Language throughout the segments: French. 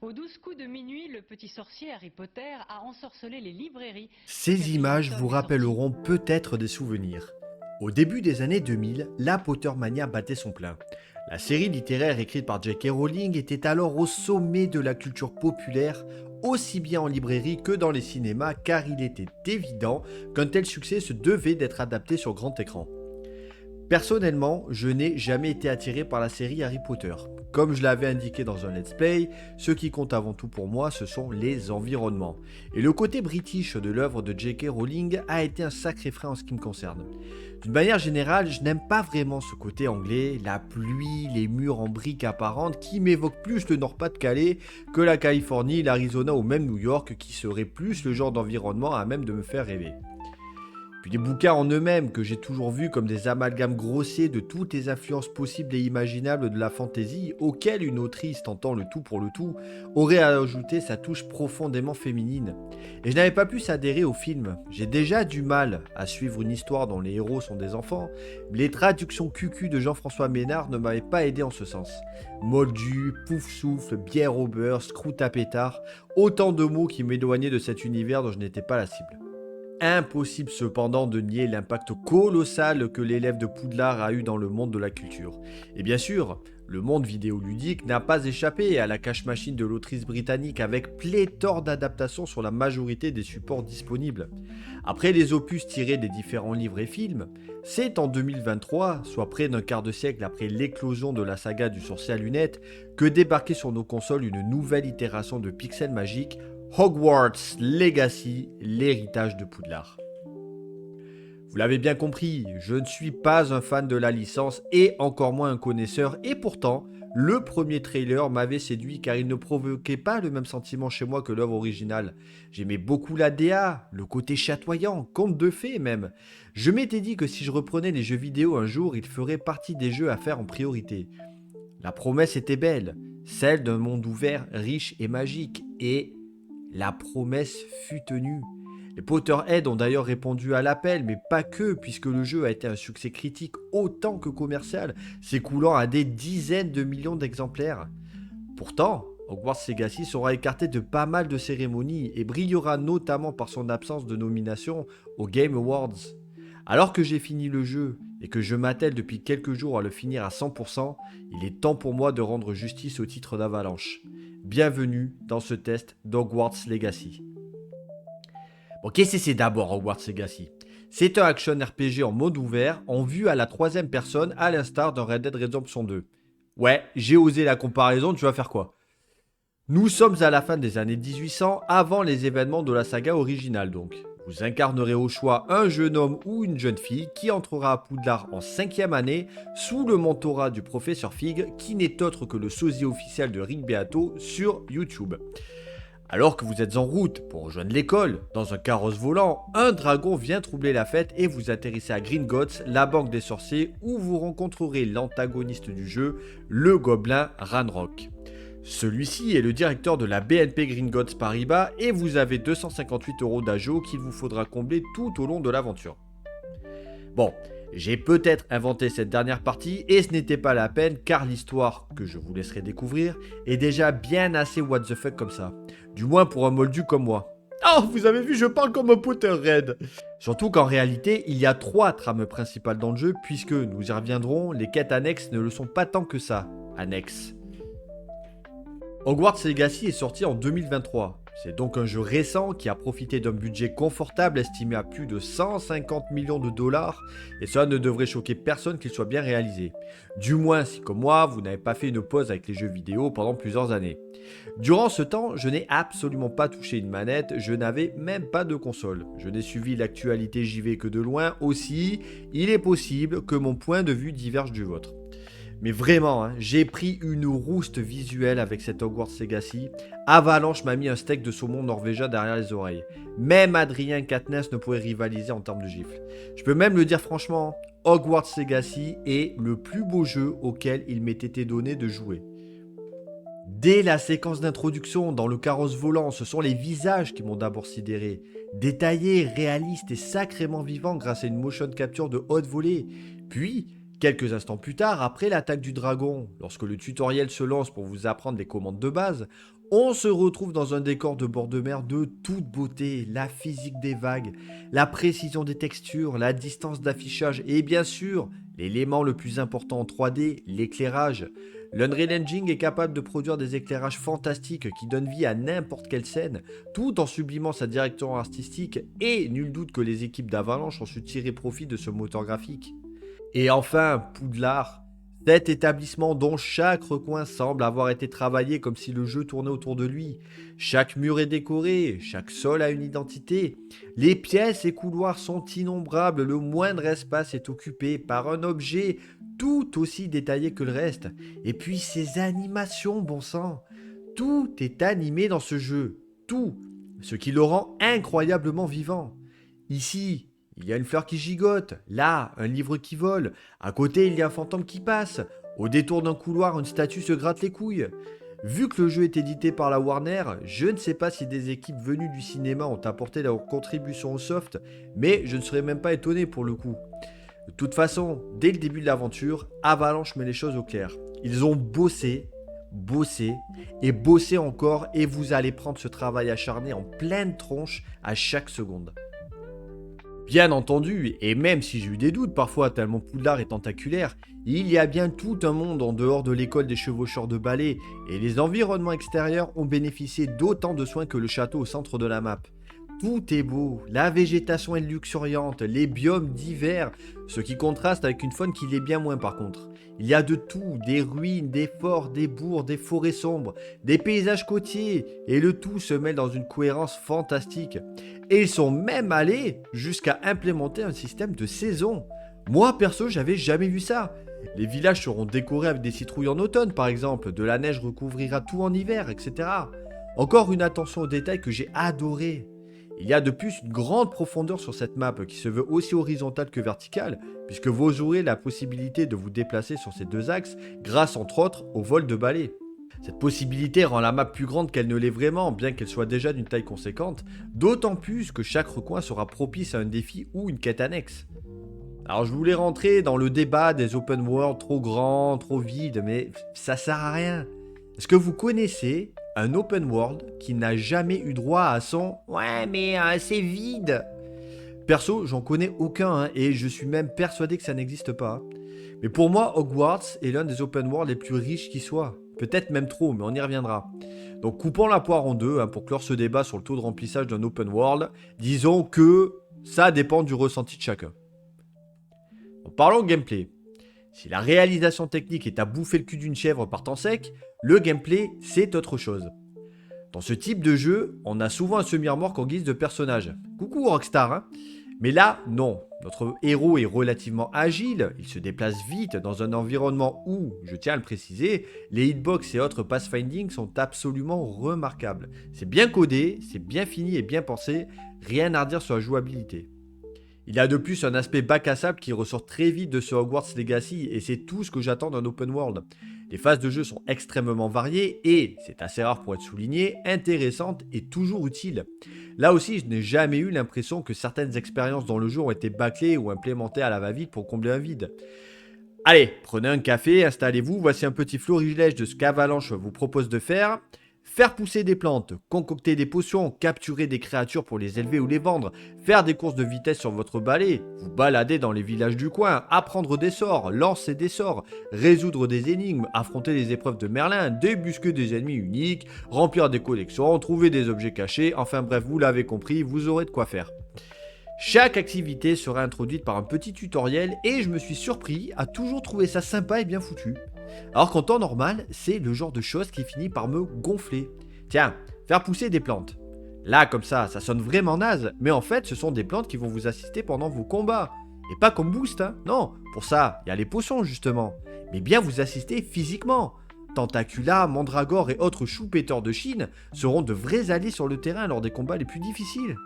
Aux 12 coups de minuit, le petit sorcier Harry Potter a ensorcelé les librairies. Ces images vous rappelleront peut-être des souvenirs. Au début des années 2000, la Pottermania battait son plein. La série littéraire écrite par J.K. Rowling était alors au sommet de la culture populaire, aussi bien en librairie que dans les cinémas, car il était évident qu'un tel succès se devait d'être adapté sur grand écran. Personnellement, je n'ai jamais été attiré par la série Harry Potter. Comme je l'avais indiqué dans un let's play, ce qui compte avant tout pour moi, ce sont les environnements. Et le côté british de l'œuvre de J.K. Rowling a été un sacré frein en ce qui me concerne. D'une manière générale, je n'aime pas vraiment ce côté anglais, la pluie, les murs en briques apparentes qui m'évoquent plus le Nord-Pas-de-Calais que la Californie, l'Arizona ou même New York qui serait plus le genre d'environnement à même de me faire rêver. Puis les bouquins en eux-mêmes, que j'ai toujours vus comme des amalgames grossiers de toutes les influences possibles et imaginables de la fantaisie, auxquelles une autrice tentant le tout pour le tout aurait ajouté sa touche profondément féminine. Et je n'avais pas pu s'adhérer au film. J'ai déjà du mal à suivre une histoire dont les héros sont des enfants. Les traductions cucu de Jean-François Ménard ne m'avaient pas aidé en ce sens. Moldu, pouf-souffle, bière au beurre, scrout à pétard, autant de mots qui m'éloignaient de cet univers dont je n'étais pas la cible. Impossible cependant de nier l'impact colossal que l'élève de Poudlard a eu dans le monde de la culture. Et bien sûr, le monde vidéoludique n'a pas échappé à la cache-machine de l'autrice britannique avec pléthore d'adaptations sur la majorité des supports disponibles. Après les opus tirés des différents livres et films, c'est en 2023, soit près d'un quart de siècle après l'éclosion de la saga du sorcier à lunettes, que débarquait sur nos consoles une nouvelle itération de Pixel Magic, Hogwarts Legacy, l'héritage de Poudlard. Vous l'avez bien compris, je ne suis pas un fan de la licence et encore moins un connaisseur, et pourtant, le premier trailer m'avait séduit car il ne provoquait pas le même sentiment chez moi que l'œuvre originale. J'aimais beaucoup la DA, le côté chatoyant, conte de fées même. Je m'étais dit que si je reprenais les jeux vidéo un jour, il ferait partie des jeux à faire en priorité. La promesse était belle, celle d'un monde ouvert, riche et magique, et la promesse fut tenue. Les Potterheads ont d'ailleurs répondu à l'appel, mais pas que, puisque le jeu a été un succès critique autant que commercial, s'écoulant à des dizaines de millions d'exemplaires. Pourtant, Hogwarts Legacy sera écarté de pas mal de cérémonies et brillera notamment par son absence de nomination aux Game Awards. Alors que j'ai fini le jeu et que je m'attelle depuis quelques jours à le finir à 100%, il est temps pour moi de rendre justice au titre d'Avalanche. Bienvenue dans ce test d'Hogwarts Legacy. Bon, qu'est-ce que c'est d'abord Hogwarts Legacy? C'est un action RPG en mode ouvert, en vue à la troisième personne, à l'instar d'un Red Dead Redemption 2. Ouais, j'ai osé la comparaison, tu vas faire quoi? Nous sommes à la fin des années 1800, avant les événements de la saga originale donc. Vous incarnerez au choix un jeune homme ou une jeune fille qui entrera à Poudlard en 5e année sous le mentorat du professeur Fig qui n'est autre que le sosie officiel de Rick Beato sur YouTube. Alors que vous êtes en route pour rejoindre l'école, dans un carrosse volant, un dragon vient troubler la fête et vous atterrissez à Gringotts, la banque des sorciers, où vous rencontrerez l'antagoniste du jeu, le gobelin Ranrock. Celui-ci est le directeur de la BNP Gringotts Paribas et vous avez 258 € d'agio qu'il vous faudra combler tout au long de l'aventure. Bon, j'ai peut-être inventé cette dernière partie et ce n'était pas la peine car l'histoire, que je vous laisserai découvrir, est déjà bien assez what the fuck comme ça. Du moins pour un moldu comme moi. Oh, vous avez vu, je parle comme un Potterhead. Surtout qu'en réalité, il y a 3 trames principales dans le jeu puisque, nous y reviendrons, les quêtes annexes ne le sont pas tant que ça. Annexes. Hogwarts Legacy est sorti en 2023. C'est donc un jeu récent qui a profité d'un budget confortable estimé à plus de 150 millions de dollars et cela ne devrait choquer personne qu'il soit bien réalisé. Du moins si comme moi, vous n'avez pas fait une pause avec les jeux vidéo pendant plusieurs années. Durant ce temps, je n'ai absolument pas touché une manette, je n'avais même pas de console. Je n'ai suivi l'actualité JV que de loin aussi, il est possible que mon point de vue diverge du vôtre. Mais vraiment, hein, j'ai pris une rouste visuelle avec cet Hogwarts Legacy. Avalanche m'a mis un steak de saumon norvégien derrière les oreilles. Même Adrien Quatennens ne pouvait rivaliser en termes de gifles. Je peux même le dire franchement, Hogwarts Legacy est le plus beau jeu auquel il m'ait été donné de jouer. Dès la séquence d'introduction dans le carrosse volant, ce sont les visages qui m'ont d'abord sidéré. Détaillés, réalistes et sacrément vivants grâce à une motion capture de haute volée. Puis, quelques instants plus tard, après l'attaque du dragon, lorsque le tutoriel se lance pour vous apprendre les commandes de base, On se retrouve dans un décor de bord de mer de toute beauté, la physique des vagues, la précision des textures, la distance d'affichage et bien sûr, l'élément le plus important en 3D, l'éclairage. L'Unreal Engine est capable de produire des éclairages fantastiques qui donnent vie à n'importe quelle scène, tout en sublimant sa direction artistique et nul doute que les équipes d'Avalanche ont su tirer profit de ce moteur graphique. Et enfin, Poudlard, cet établissement dont chaque recoin semble avoir été travaillé comme si le jeu tournait autour de lui. Chaque mur est décoré, chaque sol a une identité. Les pièces et couloirs sont innombrables, le moindre espace est occupé par un objet tout aussi détaillé que le reste. Et puis ces animations, bon sang, tout est animé dans ce jeu, tout, ce qui le rend incroyablement vivant. Ici, il y a une fleur qui gigote, là, un livre qui vole, à côté, il y a un fantôme qui passe, au détour d'un couloir, une statue se gratte les couilles. Vu que le jeu est édité par la Warner, je ne sais pas si des équipes venues du cinéma ont apporté leur contribution au soft, mais je ne serais même pas étonné pour le coup. De toute façon, dès le début de l'aventure, Avalanche met les choses au clair. Ils ont bossé et bossé encore et vous allez prendre ce travail acharné en pleine tronche à chaque seconde. Bien entendu, et même si j'ai eu des doutes parfois tellement Poudlard est tentaculaire, il y a bien tout un monde en dehors de l'école des chevaucheurs de balai et les environnements extérieurs ont bénéficié d'autant de soins que le château au centre de la map. Tout est beau, la végétation est luxuriante, les biomes divers, ce qui contraste avec une faune qui l'est bien moins par contre. Il y a de tout, des ruines, des forts, des bourgs, des forêts sombres, des paysages côtiers, et le tout se mêle dans une cohérence fantastique. Et ils sont même allés jusqu'à implémenter un système de saison. Moi perso, j'avais jamais vu ça. Les villages seront décorés avec des citrouilles en automne par exemple, de la neige recouvrira tout en hiver, etc. Encore une attention aux détails que j'ai adoré. Il y a de plus une grande profondeur sur cette map qui se veut aussi horizontale que verticale, puisque vous aurez la possibilité de vous déplacer sur ces deux axes grâce entre autres au vol de balai. Cette possibilité rend la map plus grande qu'elle ne l'est vraiment, bien qu'elle soit déjà d'une taille conséquente, d'autant plus que chaque recoin sera propice à un défi ou une quête annexe. Alors je voulais rentrer dans le débat des open world trop grands, trop vides, mais ça sert à rien. Est-ce que vous connaissez un open world qui n'a jamais eu droit à son « ouais mais c'est vide ». Perso, j'en connais aucun et je suis même persuadé que ça n'existe pas. Mais pour moi, Hogwarts est l'un des open world les plus riches qui soient. Peut-être même trop, mais on y reviendra. Donc coupons la poire en deux pour clore ce débat sur le taux de remplissage d'un open world. Disons que ça dépend du ressenti de chacun. Donc, parlons gameplay. Si la réalisation technique est à bouffer le cul d'une chèvre par temps sec, le gameplay c'est autre chose. Dans ce type de jeu, on a souvent un semi-remorque en guise de personnage. Coucou Rockstar, hein. Mais là, non. Notre héros est relativement agile, il se déplace vite dans un environnement où, je tiens à le préciser, les hitbox et autres pathfinding sont absolument remarquables. C'est bien codé, c'est bien fini et bien pensé, rien à redire sur la jouabilité. Il y a de plus un aspect bac à sable qui ressort très vite de ce Hogwarts Legacy et c'est tout ce que j'attends d'un open world. Les phases de jeu sont extrêmement variées et, c'est assez rare pour être souligné, intéressantes et toujours utiles. Là aussi, je n'ai jamais eu l'impression que certaines expériences dans le jeu ont été bâclées ou implémentées à la va-vite pour combler un vide. Allez, prenez un café, installez-vous, voici un petit florilège de ce qu'Avalanche vous propose de faire. Faire pousser des plantes, concocter des potions, capturer des créatures pour les élever ou les vendre, faire des courses de vitesse sur votre balai, vous balader dans les villages du coin, apprendre des sorts, lancer des sorts, résoudre des énigmes, affronter les épreuves de Merlin, débusquer des ennemis uniques, remplir des collections, trouver des objets cachés, enfin bref, vous l'avez compris, vous aurez de quoi faire. Chaque activité sera introduite par un petit tutoriel et je me suis surpris à toujours trouver ça sympa et bien foutu. Alors qu'en temps normal, c'est le genre de chose qui finit par me gonfler. Tiens, faire pousser des plantes. Là, comme ça sonne vraiment naze, mais en fait, ce sont des plantes qui vont vous assister pendant vos combats. Et pas comme boost, hein. Non, pour ça, il y a les potions justement. Mais bien vous assister physiquement. Tentacula, Mandragore et autres choux-péteurs de Chine seront de vrais alliés sur le terrain lors des combats les plus difficiles.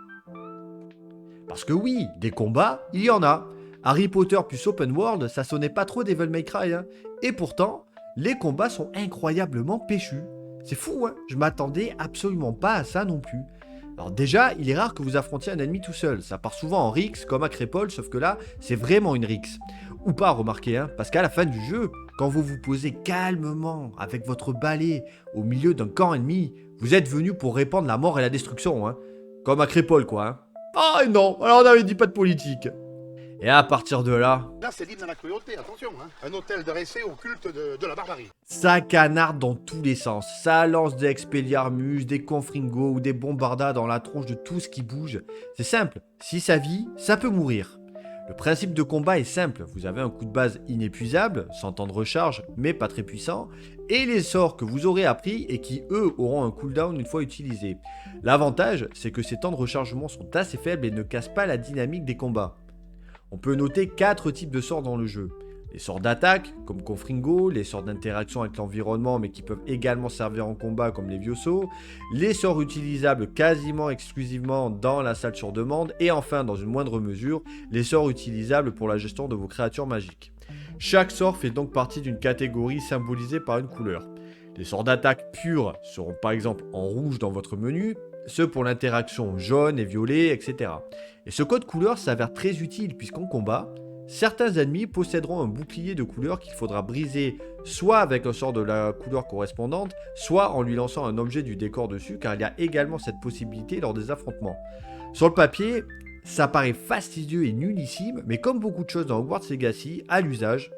Parce que oui, des combats, il y en a. Harry Potter plus Open World, ça sonnait pas trop Devil May Cry, hein. Et pourtant, les combats sont incroyablement péchus. C'est fou, hein. Je m'attendais absolument pas à ça non plus. Alors déjà, il est rare que vous affrontiez un ennemi tout seul. Ça part souvent en Rix, comme à Crépole, sauf que là, c'est vraiment une Rix. Ou pas, remarquez, hein, parce qu'à la fin du jeu, quand vous vous posez calmement avec votre balai au milieu d'un camp ennemi, Vous êtes venu pour répandre la mort et la destruction, hein. Comme à Crépole, quoi, hein. Ah non, alors on avait dit pas de politique. Et à partir de là... Là, c'est l'hymne à la cruauté, attention, hein. Un hôtel dressé au culte de la barbarie. Ça canarde dans tous les sens. Ça lance des Expelliarmus, des Confringo ou des Bombardas dans la tronche de tout ce qui bouge. C'est simple, si ça vit, ça peut mourir. Le principe de combat est simple, vous avez un coup de base inépuisable, sans temps de recharge, mais pas très puissant, et les sorts que vous aurez appris et qui eux auront un cooldown une fois utilisés. L'avantage, c'est que ces temps de rechargement sont assez faibles et ne cassent pas la dynamique des combats. On peut noter 4 types de sorts dans le jeu. Les sorts d'attaque, comme Confringo, les sorts d'interaction avec l'environnement mais qui peuvent également servir en combat comme les Vioso, les sorts utilisables quasiment exclusivement dans la salle sur demande, et enfin dans une moindre mesure, les sorts utilisables pour la gestion de vos créatures magiques. Chaque sort fait donc partie d'une catégorie symbolisée par une couleur. Les sorts d'attaque purs seront par exemple en rouge dans votre menu, ceux pour l'interaction jaune et violet, etc. Et ce code couleur s'avère très utile puisqu'en combat, certains ennemis posséderont un bouclier de couleur qu'il faudra briser soit avec un sort de la couleur correspondante, soit en lui lançant un objet du décor dessus, car il y a également cette possibilité lors des affrontements. Sur le papier, ça paraît fastidieux et nullissime, mais comme beaucoup de choses dans Hogwarts Legacy, à l'usage,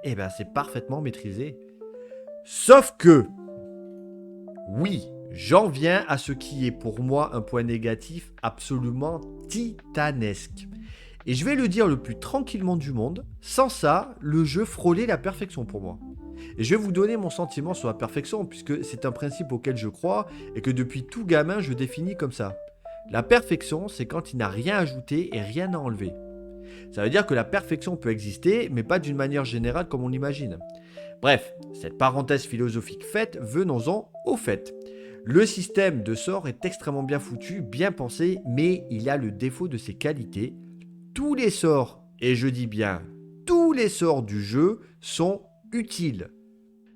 eh ben c'est parfaitement maîtrisé. Sauf que, oui, j'en viens à ce qui est pour moi un point négatif absolument titanesque. Et je vais le dire le plus tranquillement du monde, sans ça, le jeu frôlait la perfection pour moi. Et je vais vous donner mon sentiment sur la perfection, puisque c'est un principe auquel je crois, et que depuis tout gamin je définis comme ça. La perfection, c'est quand il n'a rien ajouté et rien à enlever. Ça veut dire que la perfection peut exister, mais pas d'une manière générale comme on l'imagine. Bref, cette parenthèse philosophique faite, venons-en au fait. Le système de sorts est extrêmement bien foutu, bien pensé, mais il a le défaut de ses qualités. Tous les sorts, et je dis bien tous les sorts du jeu, sont utiles.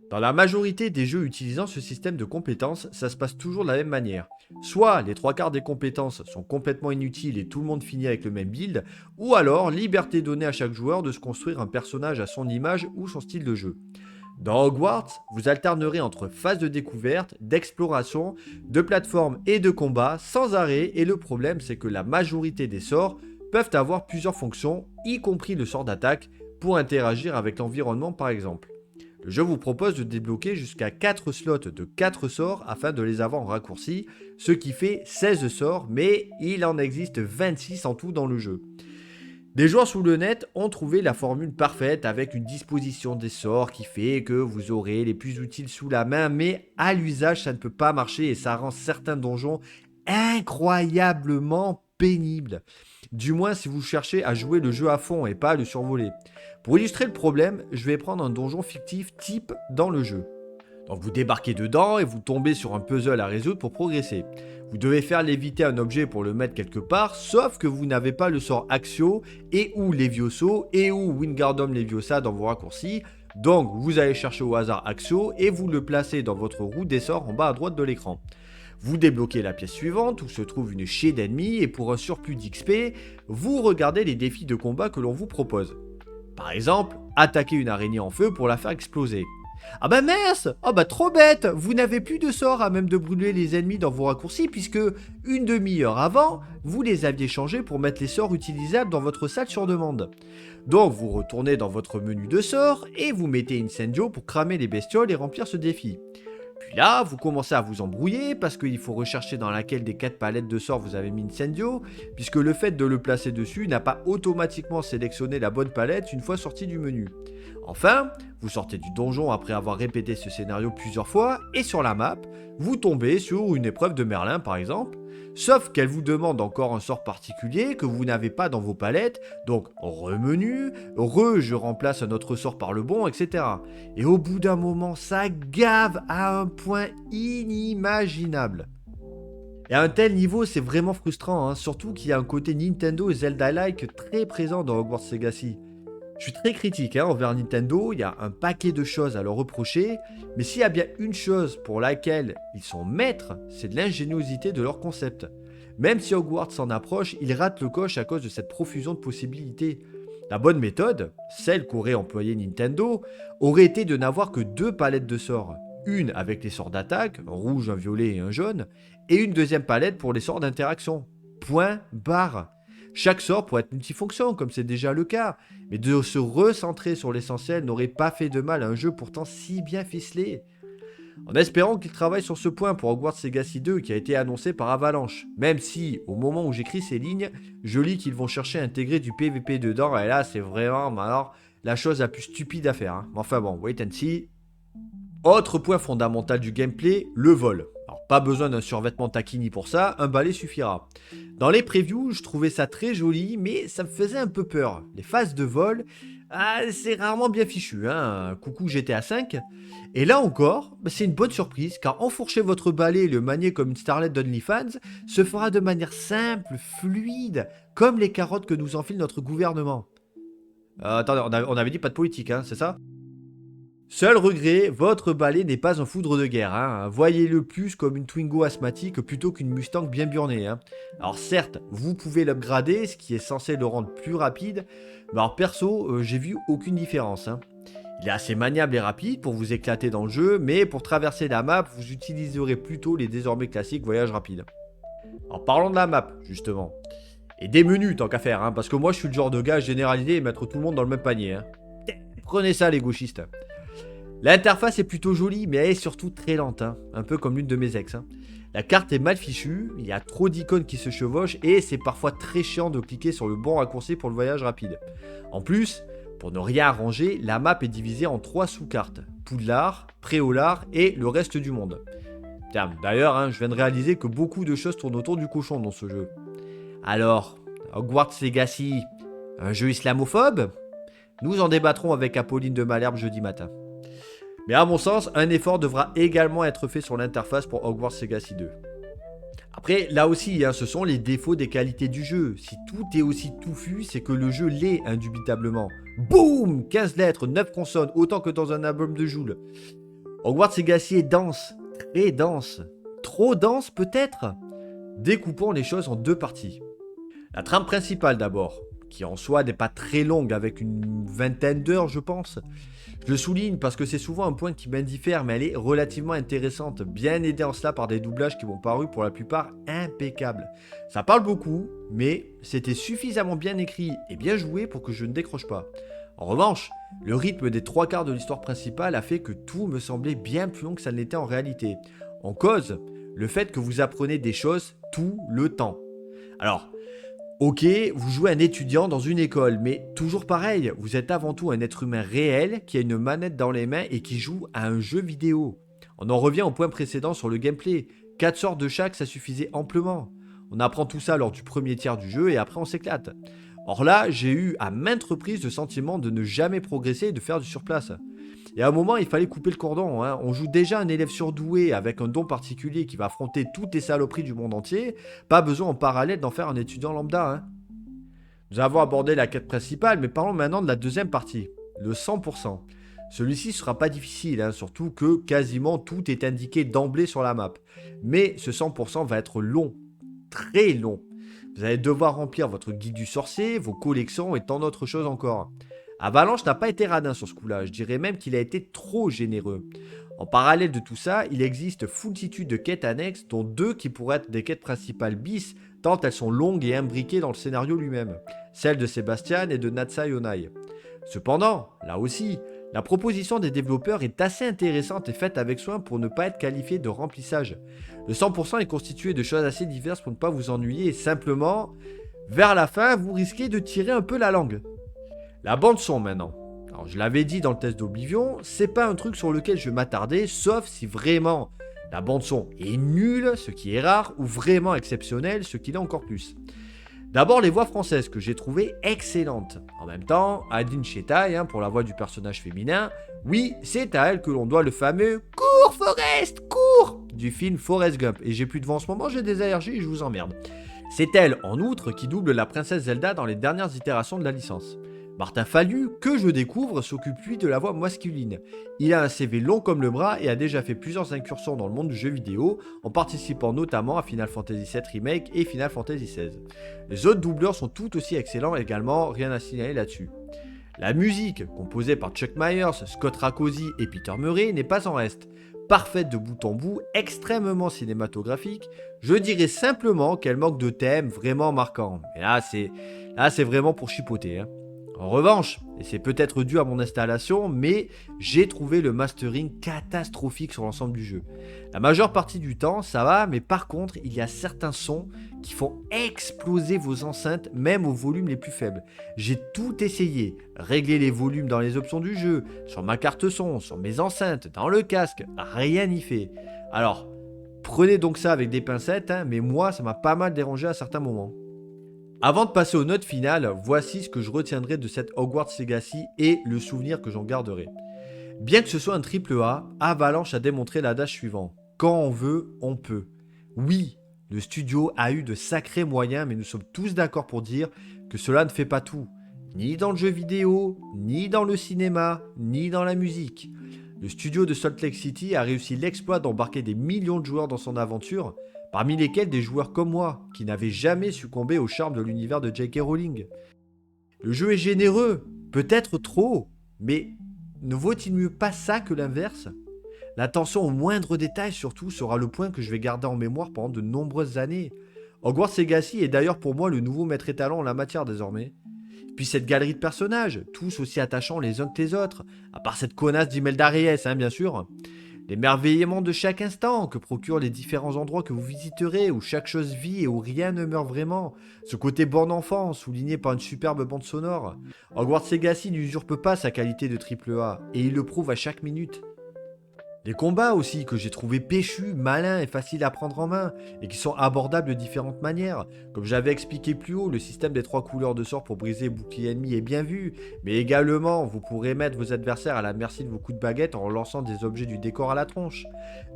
Dans la majorité des jeux utilisant ce système de compétences, ça se passe toujours de la même manière. Soit les 3/4 des compétences sont complètement inutiles et tout le monde finit avec le même build, ou alors liberté donnée à chaque joueur de se construire un personnage à son image ou son style de jeu. Dans Hogwarts, vous alternerez entre phases de découverte, d'exploration, de plateforme et de combat sans arrêt, et le problème c'est que la majorité des sorts peuvent avoir plusieurs fonctions, y compris le sort d'attaque, pour interagir avec l'environnement par exemple. Le jeu vous propose de débloquer jusqu'à 4 slots de 4 sorts afin de les avoir en raccourci, ce qui fait 16 sorts, mais il en existe 26 en tout dans le jeu. Des joueurs sous le net ont trouvé la formule parfaite avec une disposition des sorts qui fait que vous aurez les plus utiles sous la main, mais à l'usage ça ne peut pas marcher et ça rend certains donjons incroyablement pénibles. Du moins si vous cherchez à jouer le jeu à fond et pas à le survoler. Pour illustrer le problème, je vais prendre un donjon fictif type dans le jeu. Donc vous débarquez dedans et vous tombez sur un puzzle à résoudre pour progresser. Vous devez faire léviter un objet pour le mettre quelque part, sauf que vous n'avez pas le sort Axio et ou Levioso et ou Wingardium Leviosa dans vos raccourcis. Donc vous allez chercher au hasard Axio et vous le placez dans votre roue des sorts en bas à droite de l'écran. Vous débloquez la pièce suivante où se trouve une chier d'ennemis et pour un surplus d'XP, vous regardez les défis de combat que l'on vous propose. Par exemple, attaquer une araignée en feu pour la faire exploser. Ah bah mince! Ah bah trop bête! Vous n'avez plus de sort à même de brûler les ennemis dans vos raccourcis puisque une demi-heure avant, vous les aviez changés pour mettre les sorts utilisables dans votre salle sur demande. Donc vous retournez dans votre menu de sorts et vous mettez Incendio pour cramer les bestioles et remplir ce défi. Puis là, vous commencez à vous embrouiller parce qu'il faut rechercher dans laquelle des 4 palettes de sorts vous avez mis Incendio, puisque le fait de le placer dessus n'a pas automatiquement sélectionné la bonne palette une fois sorti du menu. Enfin, vous sortez du donjon après avoir répété ce scénario plusieurs fois et sur la map, vous tombez sur une épreuve de Merlin par exemple, sauf qu'elle vous demande encore un sort particulier que vous n'avez pas dans vos palettes, donc remenu, je remplace un autre sort par le bon, etc. Et au bout d'un moment, ça gave à un point inimaginable. Et à un tel niveau, c'est vraiment frustrant, hein, surtout qu'il y a un côté Nintendo et Zelda-like très présent dans Hogwarts Legacy. Je suis très critique envers Nintendo, il y a un paquet de choses à leur reprocher, mais s'il y a bien une chose pour laquelle ils sont maîtres, c'est de l'ingéniosité de leur concept. Même si Hogwarts s'en approche, ils ratent le coche à cause de cette profusion de possibilités. La bonne méthode, celle qu'aurait employée Nintendo, aurait été de n'avoir que 2 palettes de sorts. une avec les sorts d'attaque, un rouge, un violet et un jaune, et une deuxième palette pour les sorts d'interaction. Point barre. Chaque sort pourrait être multifonction, comme c'est déjà le cas, mais de se recentrer sur l'essentiel n'aurait pas fait de mal à un jeu pourtant si bien ficelé. En espérant qu'il travaille sur ce point pour Hogwarts Legacy 2 qui a été annoncé par Avalanche, même si, au moment où j'écris ces lignes, je lis qu'ils vont chercher à intégrer du PVP dedans, et là c'est vraiment alors, la chose la plus stupide à faire. Hein. Enfin bon, wait and see. Autre point fondamental du gameplay, le vol. Alors pas besoin d'un survêtement taquini pour ça, un balai suffira. Dans les previews, je trouvais ça très joli, mais ça me faisait un peu peur. Les phases de vol, c'est rarement bien fichu, hein. Coucou GTA V. Et là encore, c'est une bonne surprise, car enfourcher votre balai et le manier comme une starlette d'OnlyFans se fera de manière simple, fluide, comme les carottes que nous enfile notre gouvernement. Attendez, on avait dit pas de politique, hein, c'est ça ? Seul regret, votre balai n'est pas un foudre de guerre. Hein. Voyez-le plus comme une Twingo asthmatique plutôt qu'une Mustang bien burnée. Hein. Alors certes, vous pouvez l'upgrader, ce qui est censé le rendre plus rapide. Mais alors perso, j'ai vu aucune différence. Hein. Il est assez maniable et rapide pour vous éclater dans le jeu, mais pour traverser la map, vous utiliserez plutôt les désormais classiques voyages rapides. Alors parlons de la map, justement. Et des menus, tant qu'à faire, hein, parce que moi je suis le genre de gars à généraliser et mettre tout le monde dans le même panier. Hein. Prenez ça les gauchistes. L'interface est plutôt jolie, mais elle est surtout très lente, hein, un peu comme l'une de mes ex. Hein. La carte est mal fichue, il y a trop d'icônes qui se chevauchent et c'est parfois très chiant de cliquer sur le bon raccourci pour le voyage rapide. En plus, pour ne rien arranger, la map est divisée en 3 sous-cartes, Poudlard, Préolard et le reste du monde. Tiens, d'ailleurs, hein, je viens de réaliser que beaucoup de choses tournent autour du cochon dans ce jeu. Alors, Hogwarts Legacy, un jeu islamophobe ? Nous en débattrons avec Apolline de Malherbe jeudi matin. Mais à mon sens, un effort devra également être fait sur l'interface pour Hogwarts Legacy 2. Après, là aussi, hein, ce sont les défauts des qualités du jeu. Si tout est aussi touffu, c'est que le jeu l'est indubitablement. Boum, 15 lettres, 9 consonnes, autant que dans un album de Joule. Hogwarts Legacy est dense, très dense. Trop dense peut-être ? Découpons les choses en 2 parties. La trame principale d'abord, qui en soi n'est pas très longue, avec une vingtaine d'heures je pense. Je le souligne parce que c'est souvent un point qui m'indiffère, mais elle est relativement intéressante, bien aidée en cela par des doublages qui m'ont paru pour la plupart impeccables. Ça parle beaucoup, mais c'était suffisamment bien écrit et bien joué pour que je ne décroche pas. En revanche, le rythme des 3/4 de l'histoire principale a fait que tout me semblait bien plus long que ça ne l'était en réalité. En cause, le fait que vous apprenez des choses tout le temps. Alors, ok, vous jouez un étudiant dans une école, mais toujours pareil, vous êtes avant tout un être humain réel qui a une manette dans les mains et qui joue à un jeu vidéo. On en revient au point précédent sur le gameplay. 4 sorts de chaque, ça suffisait amplement. On apprend tout ça lors du premier tiers du jeu et après on s'éclate. Or là, j'ai eu à maintes reprises le sentiment de ne jamais progresser et de faire du surplace. Et à un moment, il fallait couper le cordon. Hein. On joue déjà un élève surdoué avec un don particulier qui va affronter toutes les saloperies du monde entier. Pas besoin en parallèle d'en faire un étudiant lambda. Hein. Nous avons abordé la quête principale, mais parlons maintenant de la deuxième partie, le 100%. Celui-ci ne sera pas difficile, hein, surtout que quasiment tout est indiqué d'emblée sur la map. Mais ce 100% va être long, très long. Vous allez devoir remplir votre guide du sorcier, vos collections et tant d'autres choses encore. Avalanche n'a pas été radin sur ce coup-là, je dirais même qu'il a été trop généreux. En parallèle de tout ça, il existe foultitude de quêtes annexes, dont 2 qui pourraient être des quêtes principales bis, tant elles sont longues et imbriquées dans le scénario lui-même, celle de Sébastien et de Natsai Onai. Cependant, là aussi, la proposition des développeurs est assez intéressante et faite avec soin pour ne pas être qualifiée de remplissage. Le 100% est constitué de choses assez diverses pour ne pas vous ennuyer et simplement, vers la fin, vous risquez de tirer un peu la langue. La bande son maintenant. Alors je l'avais dit dans le test d'Oblivion, c'est pas un truc sur lequel je vais m'attarder, sauf si vraiment la bande son est nulle, ce qui est rare, ou vraiment exceptionnelle, ce qui l'est encore plus. D'abord les voix françaises que j'ai trouvées excellentes. En même temps, Adeline Chetaille, pour la voix du personnage féminin, oui, c'est à elle que l'on doit le fameux « Cours Forrest, cours !» du film Forrest Gump. Et j'ai plus de vent en ce moment, j'ai des allergies et je vous emmerde. C'est elle, en outre, qui double la princesse Zelda dans les dernières itérations de la licence. Martin Fallu, que je découvre, s'occupe lui de la voix masculine. Il a un CV long comme le bras et a déjà fait plusieurs incursions dans le monde du jeu vidéo, en participant notamment à Final Fantasy VII Remake et Final Fantasy XVI. Les autres doubleurs sont tout aussi excellents également, rien à signaler là-dessus. La musique, composée par Chuck Myers, Scott Rakosi et Peter Murray, n'est pas en reste. parfaite de bout en bout, extrêmement cinématographique, je dirais simplement qu'elle manque de thème vraiment marquant. Et là, c'est vraiment pour chipoter, hein. En revanche, et c'est peut-être dû à mon installation, mais j'ai trouvé le mastering catastrophique sur l'ensemble du jeu. La majeure partie du temps, ça va, mais par contre, il y a certains sons qui font exploser vos enceintes, même aux volumes les plus faibles. J'ai tout essayé, régler les volumes dans les options du jeu, sur ma carte son, sur mes enceintes, dans le casque, rien n'y fait. Alors, prenez donc ça avec des pincettes, hein, mais moi, ça m'a pas mal dérangé à certains moments. Avant de passer aux notes finales, voici ce que je retiendrai de cette Hogwarts Legacy et le souvenir que j'en garderai. Bien que ce soit un AAA, Avalanche a démontré l'adage suivant. Quand on veut, on peut. Oui, le studio a eu de sacrés moyens, mais nous sommes tous d'accord pour dire que cela ne fait pas tout. Ni dans le jeu vidéo, ni dans le cinéma, ni dans la musique. Le studio de Salt Lake City a réussi l'exploit d'embarquer des millions de joueurs dans son aventure, parmi lesquels des joueurs comme moi, qui n'avaient jamais succombé au charme de l'univers de J.K. Rowling. Le jeu est généreux, peut-être trop, mais ne vaut-il mieux pas ça que l'inverse ? L'attention aux moindres détails surtout sera le point que je vais garder en mémoire pendant de nombreuses années. Hogwarts Legacy est d'ailleurs pour moi le nouveau maître étalon en la matière désormais. Puis cette galerie de personnages, tous aussi attachants les uns que les autres, à part cette connasse d'Imelda Reyes, bien sûr. L'émerveillement de chaque instant que procurent les différents endroits que vous visiterez, où chaque chose vit et où rien ne meurt vraiment. Ce côté bon enfant, souligné par une superbe bande sonore. Hogwarts Legacy n'usurpe pas sa qualité de AAA, et il le prouve à chaque minute. Les combats aussi, que j'ai trouvé péchus, malins et faciles à prendre en main, et qui sont abordables de différentes manières. Comme j'avais expliqué plus haut, le système des 3 couleurs de sort pour briser bouclier ennemi est bien vu, mais également, vous pourrez mettre vos adversaires à la merci de vos coups de baguette en lançant des objets du décor à la tronche.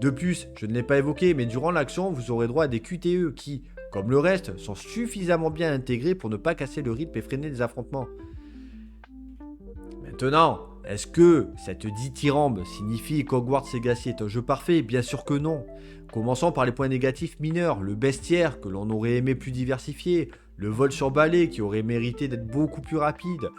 De plus, je ne l'ai pas évoqué, mais durant l'action, vous aurez droit à des QTE qui, comme le reste, sont suffisamment bien intégrés pour ne pas casser le rythme et freiner les affrontements. Maintenant, est-ce que cette dithyrambe signifie qu'Hogwarts Legacy est un jeu parfait ? Bien sûr que non. Commençons par les points négatifs mineurs, le bestiaire que l'on aurait aimé plus diversifié, le vol sur balai qui aurait mérité d'être beaucoup plus rapide,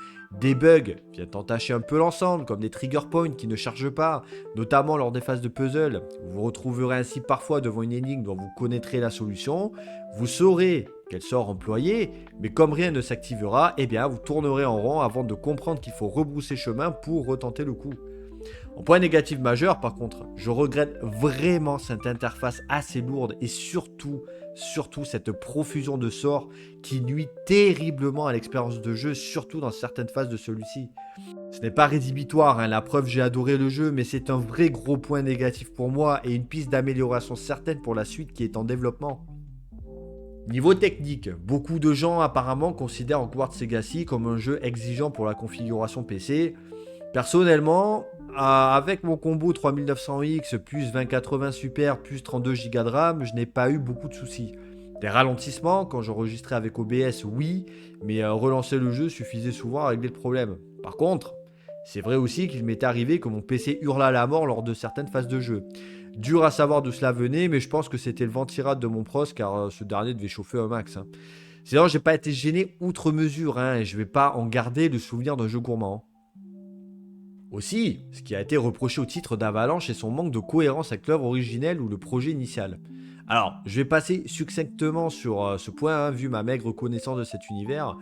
des bugs viennent entacher un peu l'ensemble comme des trigger points qui ne chargent pas, notamment lors des phases de puzzle. Vous vous retrouverez ainsi parfois devant une énigme dont vous connaîtrez la solution, vous saurez qu'elle sort employée, mais comme rien ne s'activera, vous tournerez en rond avant de comprendre qu'il faut rebrousser chemin pour retenter le coup. En point négatif majeur, par contre, je regrette vraiment cette interface assez lourde et surtout cette profusion de sorts qui nuit terriblement à l'expérience de jeu, surtout dans certaines phases de celui-ci. Ce n'est pas rédhibitoire, la preuve j'ai adoré le jeu, mais c'est un vrai gros point négatif pour moi et une piste d'amélioration certaine pour la suite qui est en développement. Niveau technique, beaucoup de gens apparemment considèrent Hogwarts Legacy comme un jeu exigeant pour la configuration PC. Personnellement, avec mon combo 3900X plus 2080 Super plus 32 Go de RAM, je n'ai pas eu beaucoup de soucis. Des ralentissements quand j'enregistrais avec OBS, oui, mais relancer le jeu suffisait souvent à régler le problème. Par contre, c'est vrai aussi qu'il m'est arrivé que mon PC hurlât à la mort lors de certaines phases de jeu. Dur à savoir d'où cela venait, mais je pense que c'était le ventirad de mon pros car ce dernier devait chauffer un max. Sinon, j'ai pas été gêné outre mesure et je vais pas en garder le souvenir d'un jeu gourmand. Aussi, ce qui a été reproché au titre d'Avalanche est son manque de cohérence avec l'œuvre originelle ou le projet initial. Alors, je vais passer succinctement sur ce point, vu ma maigre connaissance de cet univers.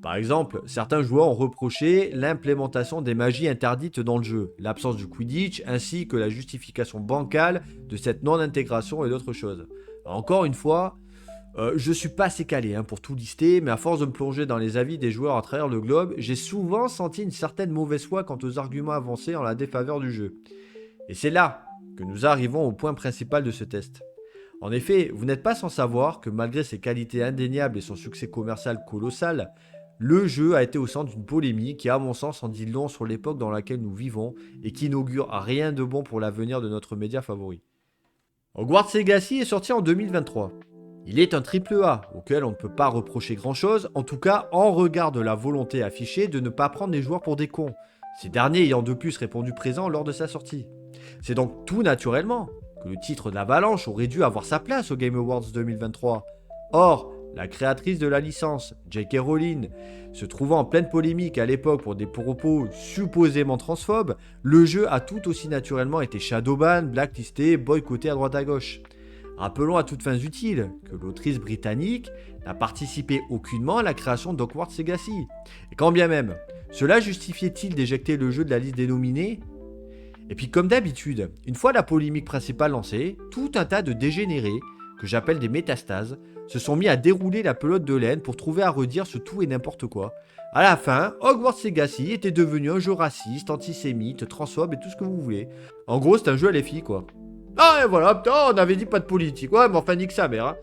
Par exemple, certains joueurs ont reproché l'implémentation des magies interdites dans le jeu, l'absence du Quidditch, ainsi que la justification bancale de cette non-intégration et d'autres choses. Encore une fois, je suis pas assez calé pour tout lister, mais à force de me plonger dans les avis des joueurs à travers le globe, j'ai souvent senti une certaine mauvaise foi quant aux arguments avancés en la défaveur du jeu. Et c'est là que nous arrivons au point principal de ce test. En effet, vous n'êtes pas sans savoir que malgré ses qualités indéniables et son succès commercial colossal, le jeu a été au centre d'une polémique qui, à mon sens, en dit long sur l'époque dans laquelle nous vivons et qui n'augure rien de bon pour l'avenir de notre média favori. Hogwarts Legacy est sorti en 2023. Il est un AAA auquel on ne peut pas reprocher grand chose, en tout cas en regard de la volonté affichée de ne pas prendre les joueurs pour des cons, ces derniers ayant de plus répondu présent lors de sa sortie. C'est donc tout naturellement que le titre de l'Avalanche aurait dû avoir sa place au Game Awards 2023. Or, la créatrice de la licence, J.K. Rowling, se trouvant en pleine polémique à l'époque pour des propos supposément transphobes, le jeu a tout aussi naturellement été shadowban, blacklisté, boycotté à droite à gauche. Rappelons à toutes fins utiles que l'autrice britannique n'a participé aucunement à la création d'Hogwarts Legacy. Et quand bien même, cela justifiait-il d'éjecter le jeu de la liste des nominés ? Et puis comme d'habitude, une fois la polémique principale lancée, tout un tas de dégénérés, que j'appelle des métastases, se sont mis à dérouler la pelote de laine pour trouver à redire ce tout et n'importe quoi. À la fin, Hogwarts Legacy était devenu un jeu raciste, antisémite, transphobe et tout ce que vous voulez. En gros, c'est un jeu à les filles, quoi. Ah et voilà, putain, on avait dit pas de politique, ouais, mais enfin nique sa mère. Hein.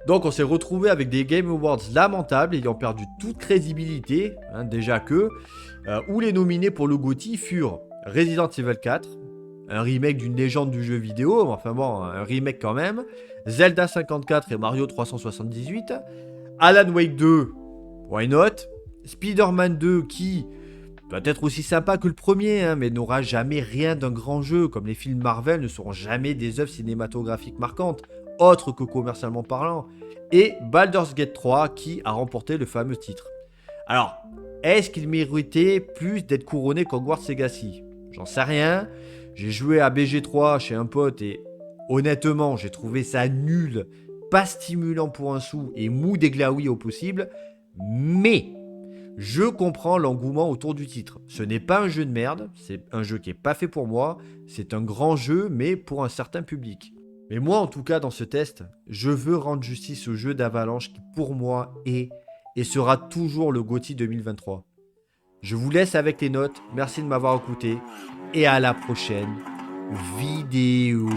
Donc on s'est retrouvé avec des Game Awards lamentables ayant perdu toute crédibilité, hein, déjà que, où les nominés pour le GOTY furent Resident Evil 4, un remake d'une légende du jeu vidéo, mais enfin bon, un remake quand même, Zelda 54 et Mario 378, Alan Wake 2, why not, Spider-Man 2 qui peut être aussi sympa que le premier, hein, mais n'aura jamais rien d'un grand jeu, comme les films Marvel ne seront jamais des œuvres cinématographiques marquantes, autres que commercialement parlant, et Baldur's Gate 3 qui a remporté le fameux titre. Alors, est-ce qu'il méritait plus d'être couronné qu'Hogwarts Legacy ? J'en sais rien, j'ai joué à BG3 chez un pote et honnêtement, j'ai trouvé ça nul, pas stimulant pour un sou et mou déglaoui au possible, mais je comprends l'engouement autour du titre. Ce n'est pas un jeu de merde, c'est un jeu qui n'est pas fait pour moi, c'est un grand jeu mais pour un certain public. Mais moi en tout cas dans ce test, je veux rendre justice au jeu d'Avalanche qui pour moi est et sera toujours le GOTY 2023. Je vous laisse avec les notes, merci de m'avoir écouté et à la prochaine vidéo.